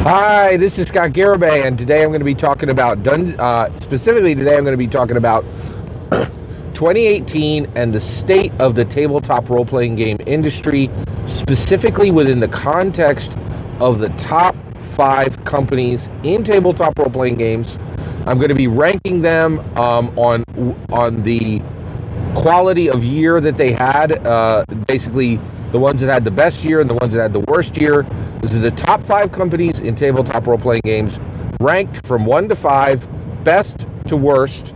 Hi, this is Scott Garibay, and today I'm going to be talking about, specifically today I'm going to be talking about 2018 and the state of the tabletop role-playing game industry, specifically within the context of the top 5 companies in tabletop role-playing games. I'm going to be ranking them on the quality of year that they had, basically the ones that had the best year and the ones that had the worst year. This is the top 5 companies in tabletop role-playing games, ranked from 1 to 5, best to worst.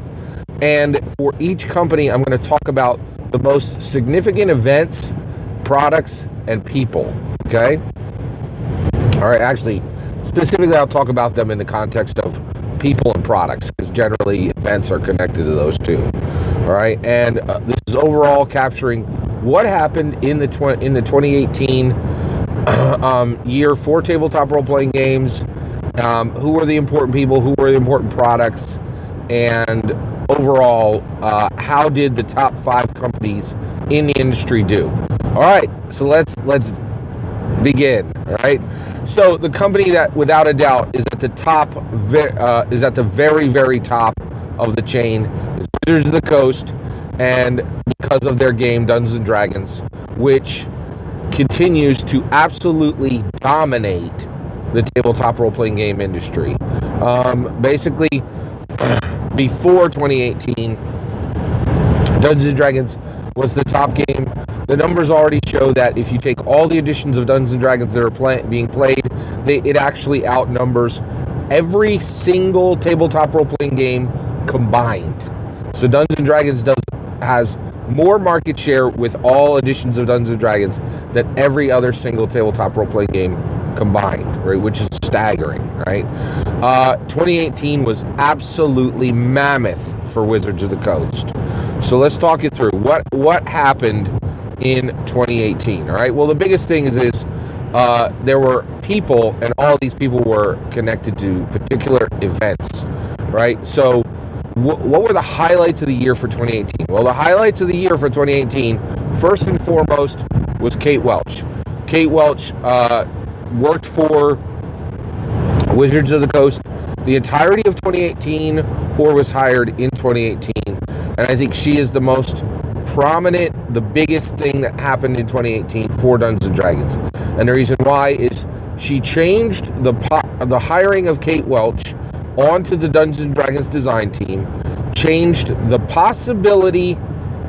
And for each company, I'm going to talk about the most significant events, products, and people. Okay? All right, actually, specifically, I'll talk about them in the context of people and products, because generally events are connected to those two. All right, and this is overall capturing what happened in the 2018 year for tabletop role-playing games, who were the important people, who were the important products, and overall, how did the top 5 companies in the industry do? All right, so let's begin. All right, so the company that, without a doubt, is at the top, is at the very, very top of the chain, is Wizards of the Coast, and because of their game Dungeons & Dragons, which continues to absolutely dominate the tabletop role-playing game industry. Basically, before 2018, Dungeons & Dragons was the top game. The numbers already show that if you take all the editions of Dungeons & Dragons that are being played, it actually outnumbers every single tabletop role-playing game combined. So Dungeons & Dragons has more market share with all editions of Dungeons & Dragons than every other single tabletop role-playing game combined, right? Which is staggering, right? 2018 was absolutely mammoth for Wizards of the Coast. So let's talk it through. What happened in 2018? All right. Well, the biggest thing is there were people, and all these people were connected to particular events, right? So what were the highlights of the year for 2018? Well, the highlights of the year for 2018, first and foremost, was Kate Welch. Kate Welch worked for Wizards of the Coast the entirety of 2018, or was hired in 2018. And I think she is the most prominent, the biggest thing that happened in 2018 for Dungeons & Dragons. And the reason why is she changed the hiring of Kate Welch onto the Dungeons & Dragons design team, changed the possibility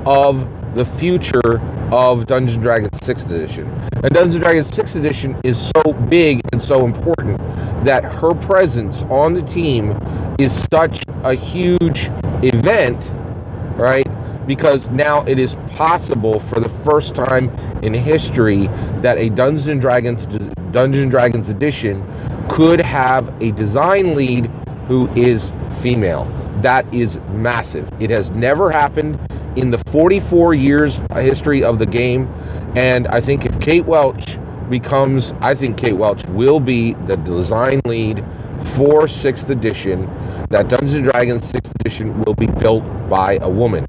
of the future of Dungeons & Dragons 6th edition. And Dungeons & Dragons 6th edition is so big and so important that her presence on the team is such a huge event, right? Because now it is possible for the first time in history that a Dungeons & Dragons edition could have a design lead who is female. That is massive. It has never happened in the 44 years history of the game. And I think if Kate Welch becomes, I think Kate Welch will be the design lead for 6th edition, that Dungeons & Dragons 6th edition will be built by a woman.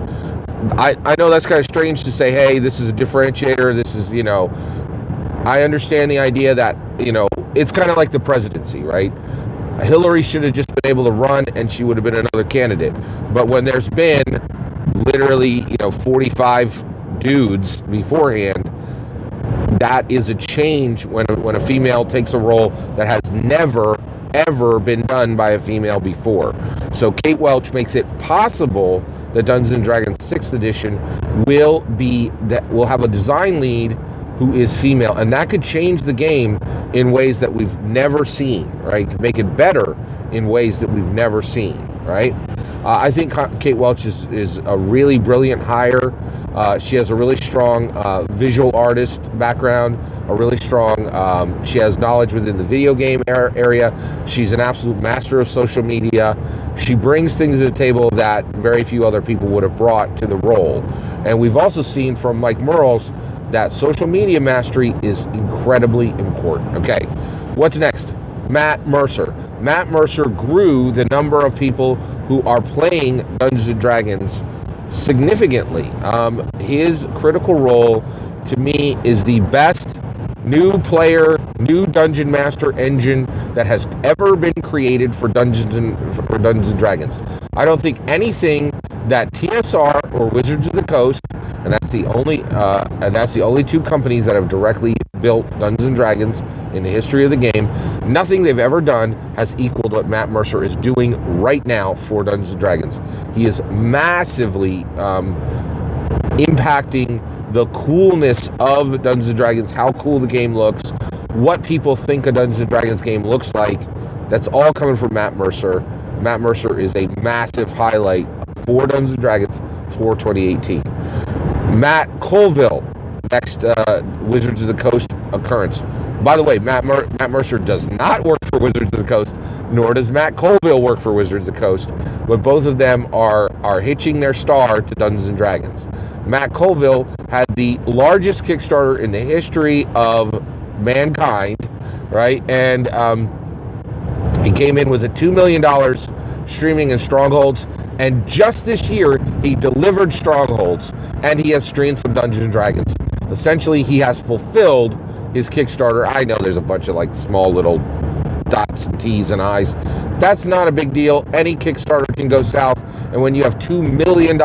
I know that's kind of strange to say, hey, this is a differentiator. This is, I understand the idea that, it's kind of like the presidency, right? Hillary should have just been able to run and she would have been another candidate. But when there's been literally, 45 dudes beforehand, that is a change when a female takes a role that has never, ever been done by a female before. So Kate Welch makes it possible that Dungeons & Dragons 6th edition will have a design lead who is female, and that could change the game in ways that we've never seen, right? Could make it better in ways that we've never seen, right? I think Kate Welch is a really brilliant hire. She has a really strong visual artist background, she has knowledge within the video game area. She's an absolute master of social media. She brings things to the table that very few other people would have brought to the role. And we've also seen from Mike Merles that social media mastery is incredibly important. Okay, what's next? Matt Mercer. Matt Mercer grew the number of people who are playing Dungeons & Dragons significantly. His critical role, to me, is the best new player, new Dungeon Master engine that has ever been created for Dungeons and Dragons. I don't think anything that TSR or Wizards of the Coast, and that's the only two companies that have directly built Dungeons and Dragons in the history of the game, nothing they've ever done has equaled what Matt Mercer is doing right now for Dungeons and Dragons. He is massively impacting the coolness of Dungeons & Dragons, how cool the game looks, what people think a Dungeons & Dragons game looks like. That's all coming from Matt Mercer. Matt Mercer is a massive highlight for Dungeons & Dragons for 2018. Matt Colville, next Wizards of the Coast occurrence. By the way, Matt Mercer does not work for Wizards of the Coast, nor does Matt Colville work for Wizards of the Coast, but both of them are hitching their star to Dungeons & Dragons. Matt Colville had the largest Kickstarter in the history of mankind, right? And he came in with a $2 million streaming in Strongholds, and just this year he delivered Strongholds, and he has streamed some Dungeons & Dragons. Essentially, he has fulfilled his Kickstarter. I know there's a bunch of like small little dots and T's and I's. That's not a big deal. Any Kickstarter can go south, and when you have $2 million,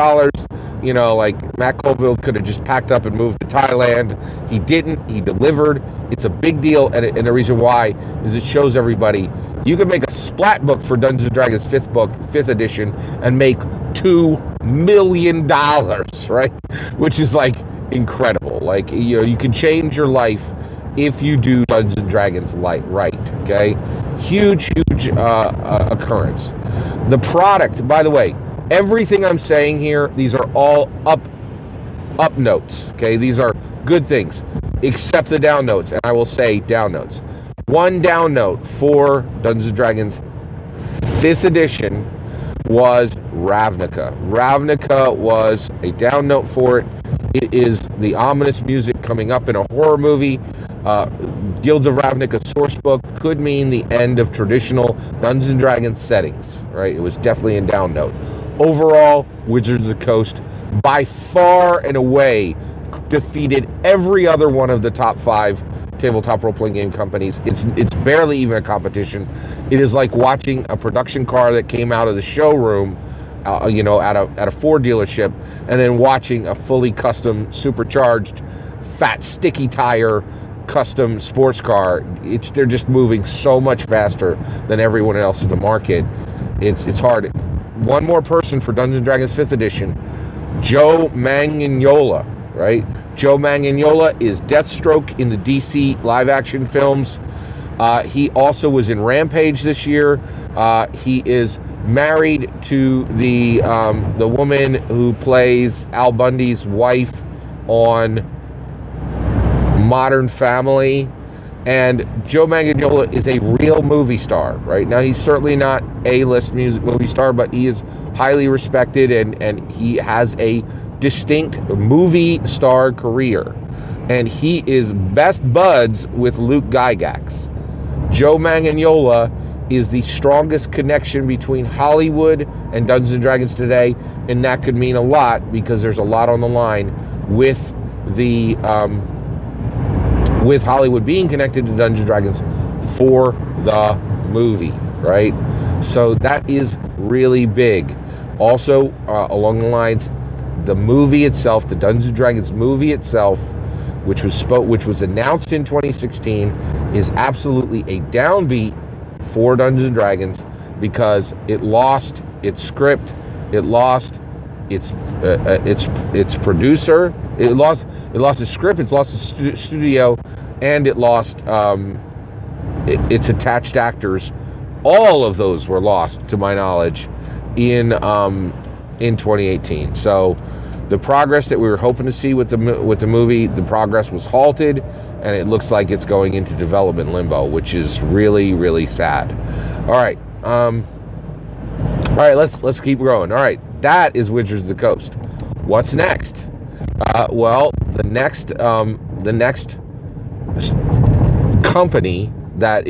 you know, like Matt Colville could have just packed up and moved to Thailand. He didn't. He delivered. It's a big deal, and the reason why is it shows everybody you can make a splat book for Dungeons & Dragons 5th edition and make $2 million, right? Which is like incredible. Like, you know, you can change your life if you do Dungeons & Dragons right, okay? Huge occurrence. The product, by the way, everything I'm saying here, these are all up notes, okay? These are good things, except the down notes, and I will say down notes. One down note for Dungeons & Dragons 5th edition was Ravnica. Ravnica was a down note for it. It is the ominous music coming up in a horror movie. Guilds of Ravnica sourcebook could mean the end of traditional Dungeons & Dragons settings, right? It was definitely a down note. Overall, Wizards of the Coast, by far and away, defeated every other one of the top 5 tabletop role-playing game companies. It's barely even a competition. It is like watching a production car that came out of the showroom, you know, at a Ford dealership, and then watching a fully custom, supercharged, fat, sticky tire, custom sports car. They're just moving so much faster than everyone else in the market. It's hard. One more person for Dungeons & Dragons 5th edition, Joe Manganiello, right? Joe Manganiello is Deathstroke in the DC live-action films. He also was in Rampage this year. He is married to the woman who plays Al Bundy's wife on Modern Family. And Joe Manganiello is a real movie star, right? Now, he's certainly not A-list movie star, but he is highly respected, and he has a distinct movie star career. And he is best buds with Luke Gygax. Joe Manganiello is the strongest connection between Hollywood and Dungeons & Dragons today, and that could mean a lot because there's a lot on the line with the with Hollywood being connected to Dungeons & Dragons for the movie, right? So that is really big. Also, along the lines, the movie itself, the Dungeons & Dragons movie itself, which was announced in 2016, is absolutely a downbeat for Dungeons & Dragons because it lost its script, it lost its producer, it lost its script, it's lost its studio, and it lost its attached actors. All of those were lost, to my knowledge, in 2018. So the progress that we were hoping to see with the movie, the progress was halted, and it looks like it's going into development limbo, which is really, really sad. All right, let's keep going. All right, that is Wizards of the Coast. What's next? Well, the next company that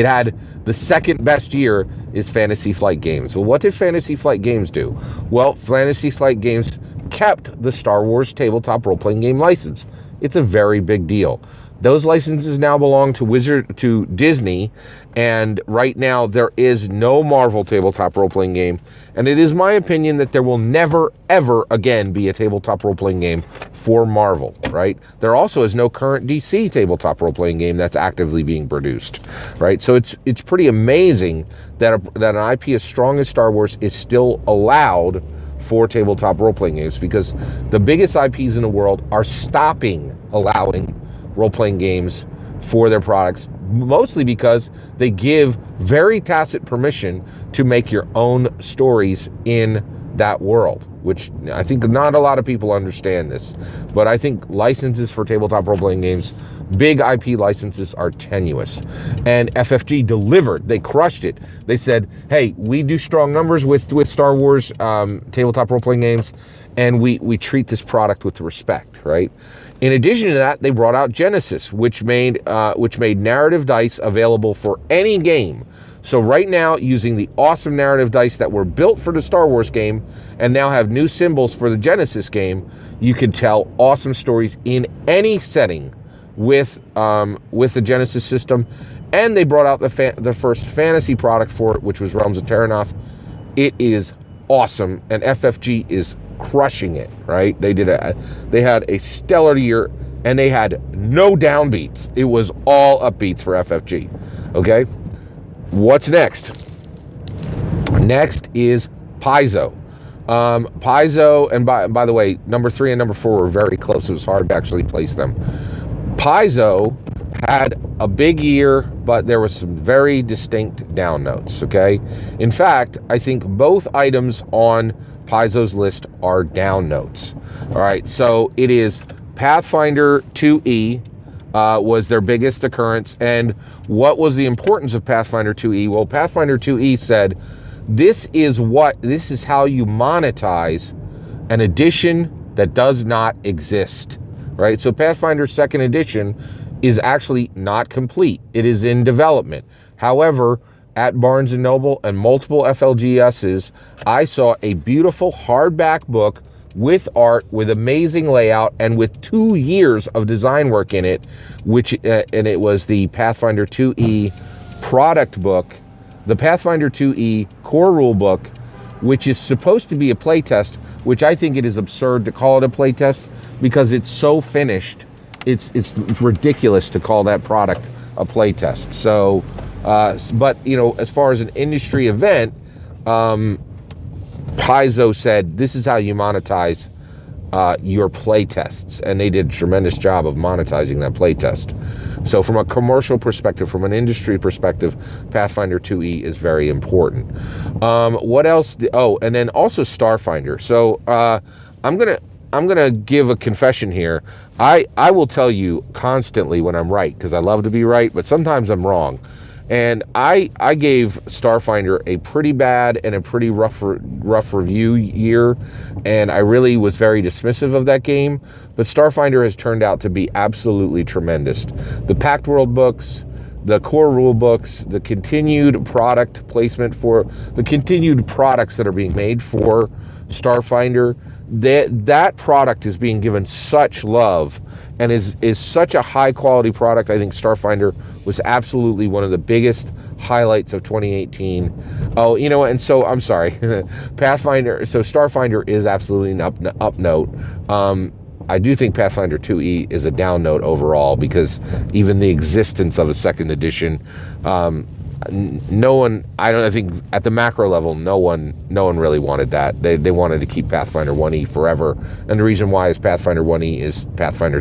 had the second best year is Fantasy Flight Games. Well, what did Fantasy Flight Games do? Well, Fantasy Flight Games kept the Star Wars tabletop role-playing game license. it's a very big deal. Those licenses now belong to Disney, and right now there is no Marvel tabletop role-playing game, and it is my opinion that there will never, ever again be a tabletop role-playing game for Marvel, right? There also is no current DC tabletop role-playing game that's actively being produced, right? So it's pretty amazing that an IP as strong as Star Wars is still allowed for tabletop role-playing games, because the biggest IPs in the world are stopping allowing role-playing games for their products, mostly because they give very tacit permission to make your own stories in that world, which I think not a lot of people understand this. But I think licenses for tabletop role-playing games, big IP licenses, are tenuous. And FFG delivered. They crushed it. They said, hey, we do strong numbers with Star Wars tabletop role-playing games, and we treat this product with respect, right? In addition to that, they brought out Genesis, which made narrative dice available for any game. So right now, using the awesome narrative dice that were built for the Star Wars game and now have new symbols for the Genesis game, you can tell awesome stories in any setting with the Genesis system. And they brought out the first fantasy product for it, which was Realms of Terrinoth. It is awesome, and FFG is crushing it, right? They had a stellar year, and they had no downbeats. It was all upbeats for FFG. Okay, what's next? Next is Paizo. Paizo, and by the way, number 3 and number 4 were very close. It was hard to actually place them. Paizo had a big year, but there was some very distinct down notes, okay? In fact, I think both items on Paizo's list are down notes. All right, so it is Pathfinder 2E was their biggest occurrence. And what was the importance of Pathfinder 2E? Well, Pathfinder 2E said, this is how you monetize an edition that does not exist, right? So Pathfinder 2nd edition is actually not complete. It is in development. However, at Barnes & Noble and multiple FLGSs, I saw a beautiful hardback book with art, with amazing layout, and with 2 years of design work in it, and it was the Pathfinder 2E product book, the Pathfinder 2E core rule book, which is supposed to be a playtest, which I think it is absurd to call it a playtest because it's so finished. It's ridiculous to call that product a playtest. So, but as far as an industry event, Paizo said this is how you monetize your playtests, and they did a tremendous job of monetizing that playtest. So, from a commercial perspective, from an industry perspective, Pathfinder 2E is very important. What else? And then also Starfinder. So, I'm gonna give a confession here. I will tell you constantly when I'm right, because I love to be right, but sometimes I'm wrong. And I gave Starfinder a pretty bad and a pretty rough review year, and I really was very dismissive of that game. But Starfinder has turned out to be absolutely tremendous. The Pact World books, the core rule books, the continued product placement for the continued products that are being made for Starfinder, that product is being given such love and is such a high quality product. I think Starfinder was absolutely one of the biggest highlights of 2018. And so I'm sorry, Pathfinder. So Starfinder is absolutely an up note. I do think Pathfinder 2E is a down note overall, because even the existence of a second edition, I think at the macro level, no one really wanted that. They wanted to keep Pathfinder 1E forever, and the reason why is Pathfinder 1E is Pathfinder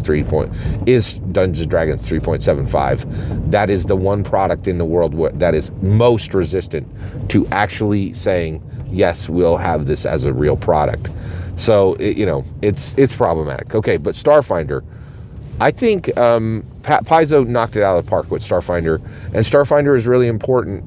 is Dungeons & Dragons 3.75. That is the one product in the world that is most resistant to actually saying, yes, we'll have this as a real product. So it's problematic. Okay, but Starfinder, I think Paizo knocked it out of the park with Starfinder, and Starfinder is really important,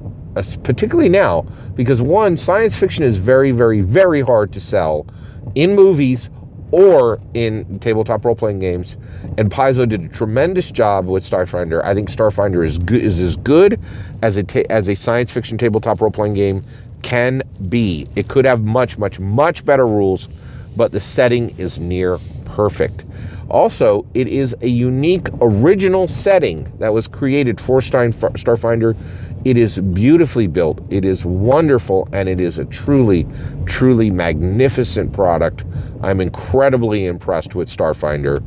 particularly now, because one, science fiction is very, very, very hard to sell in movies or in tabletop role-playing games, and Paizo did a tremendous job with Starfinder. I think Starfinder is as good as a science fiction tabletop role-playing game can be. It could have much, much, much better rules, but the setting is near perfect. Also, it is a unique original setting that was created for Starfinder. It is beautifully built, it is wonderful, and it is a truly, truly magnificent product. I'm incredibly impressed with Starfinder.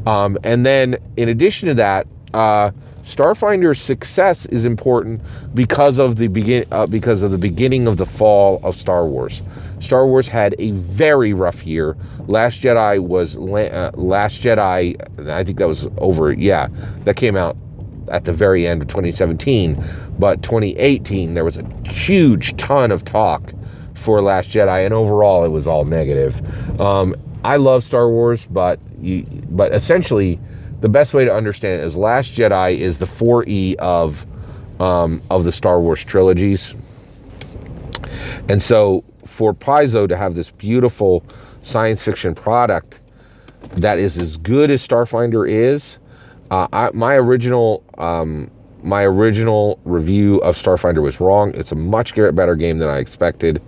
And then, in addition to that, Starfinder's success is important because of the beginning of the fall of Star Wars. Star Wars had a very rough year. Last Jedi was Last Jedi. I think that was over. Yeah, that came out at the very end of 2017. But 2018, there was a huge ton of talk for Last Jedi, and overall, it was all negative. I love Star Wars, but essentially, the best way to understand it is Last Jedi is the 4E of the Star Wars trilogies. And so for Paizo to have this beautiful science fiction product that is as good as Starfinder is, my original review of Starfinder was wrong. It's a much better game than I expected.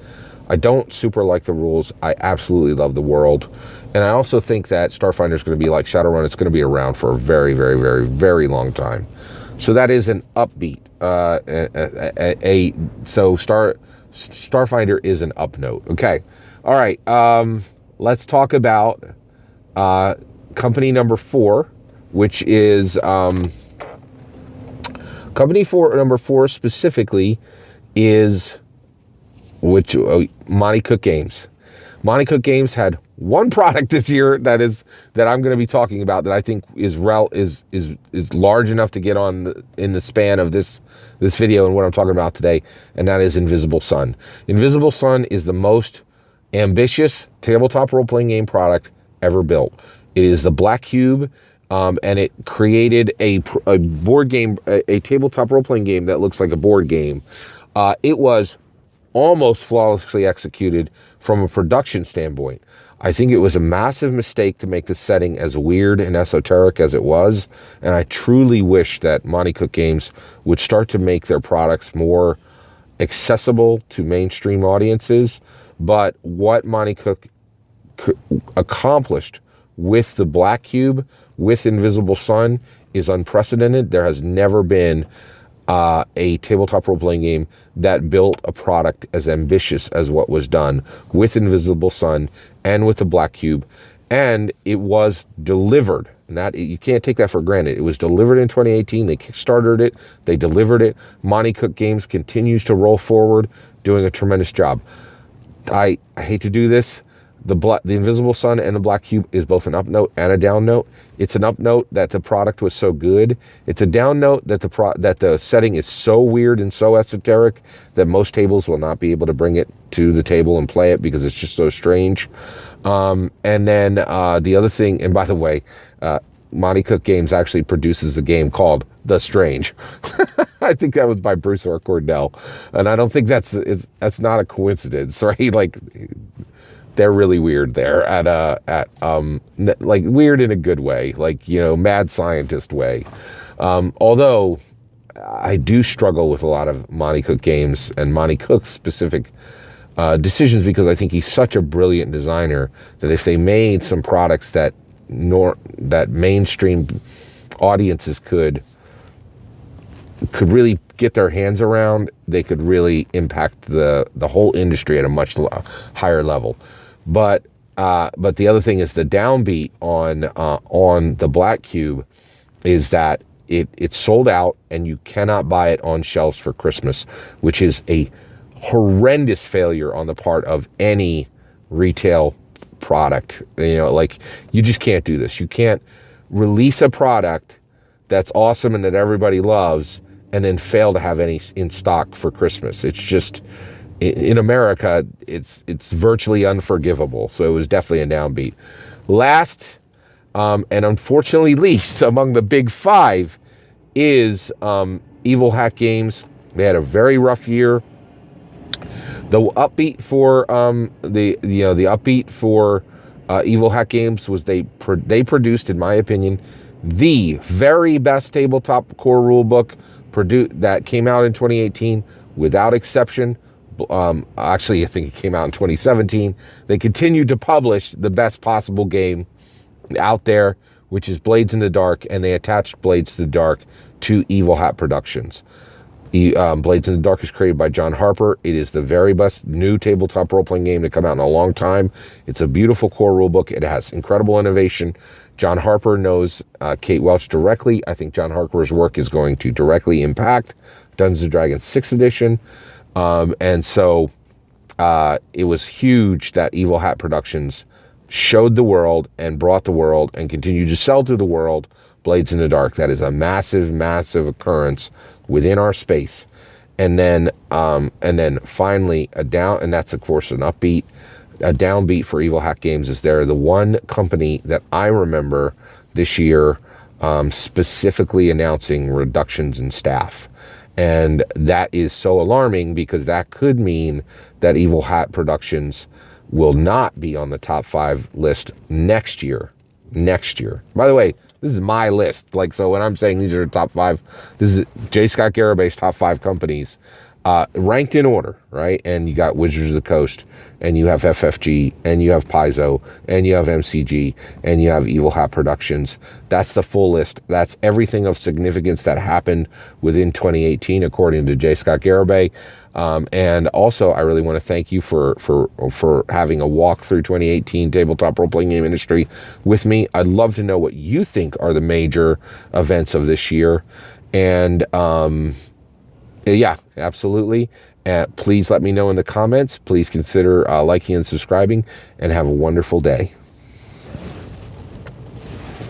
I don't super like the rules. I absolutely love the world. And I also think that Starfinder is going to be like Shadowrun. It's going to be around for a very, very, very, very long time. So that is an upbeat. Starfinder is an up note. Okay. All right. Let's talk about company number 4, which is company number 4 specifically is Monte Cook Games. Monte Cook Games had one product this year that I'm going to be talking about that I think is large enough to get on in the span of this video and what I'm talking about today, and that is Invisible Sun. Invisible Sun is the most ambitious tabletop role-playing game product ever built. It is the Black Cube, and it created a board game, a tabletop role-playing game that looks like a board game. It was almost flawlessly executed from a production standpoint. I think it was a massive mistake to make the setting as weird and esoteric as it was, and I truly wish that Monte Cook Games would start to make their products more accessible to mainstream audiences. But what Monte Cook accomplished with the Black Cube, with Invisible Sun, is unprecedented. There has never been a tabletop role-playing game that built a product as ambitious as what was done with Invisible Sun and with the Black Cube, and it was delivered. And that, you can't take that for granted. It was delivered in 2018. They kickstarted it. They delivered it. Monte Cook Games continues to roll forward, doing a tremendous job. I hate to do this. The Invisible Sun and the Black Cube is both an up note and a down note. It's an up note that the product was so good. It's a down note that the setting is so weird and so esoteric that most tables will not be able to bring it to the table and play it because it's just so strange. And then the other thing, and by the way, Monte Cook Games actually produces a game called The Strange. I think that was by Bruce R. Cordell, and I don't think that's not a coincidence, right? Like, they're really weird there like weird in a good way, like, mad scientist way. Although I do struggle with a lot of Monte Cook Games and Monte Cook's specific decisions, because I think he's such a brilliant designer that if they made some products that mainstream audiences could really get their hands around, they could really impact the whole industry at a much higher level. But the other thing is the downbeat on the Black Cube is that it's sold out and you cannot buy it on shelves for Christmas, which is a horrendous failure on the part of any retail product. Like, you just can't do this. You can't release a product that's awesome and that everybody loves and then fail to have any in stock for Christmas. It's just, in America, it's virtually unforgivable. So it was definitely a downbeat. Last, and unfortunately least among the big 5 is Evil Hat Games. They had a very rough year. The upbeat for Evil Hat Games was they produced, in my opinion, the very best tabletop core rulebook that came out in 2018 without exception. Actually, I think it came out in 2017. They continued to publish the best possible game out there which is Blades in the Dark, and they attached Blades to the Dark to Evil Hat Productions. Blades in the Dark is created by John Harper. It is the very best new tabletop role-playing game to come out in a long time. It's a beautiful core rulebook. It has incredible innovation. John Harper knows Kate Welch directly. I think John Harper's work is going to directly impact Dungeons & Dragons 6th edition. And so it was huge that Evil Hat Productions showed the world and brought the world and continued to sell to the world Blades in the Dark. That is a massive, massive occurrence within our space. And then finally and that's of course an upbeat. A downbeat for Evil Hat Games is they're the one company that I remember this year specifically announcing reductions in staff. And that is so alarming because that could mean that Evil Hat Productions will not be on the top 5 list next year. By the way, this is my list. Like, so when I'm saying these are the top 5, this is J. Scott Garabay's top 5 companies, ranked in order, right? And you got Wizards of the Coast, and you have FFG, and you have Paizo, and you have MCG, and you have Evil Hat Productions. That's the full list. That's everything of significance that happened within 2018, according to J. Scott Garibay. And also, I really want to thank you for having a walk through 2018 tabletop role-playing game industry with me. I'd love to know what you think are the major events of this year. And yeah, absolutely. Please let me know in the comments. Please consider liking and subscribing, and have a wonderful day.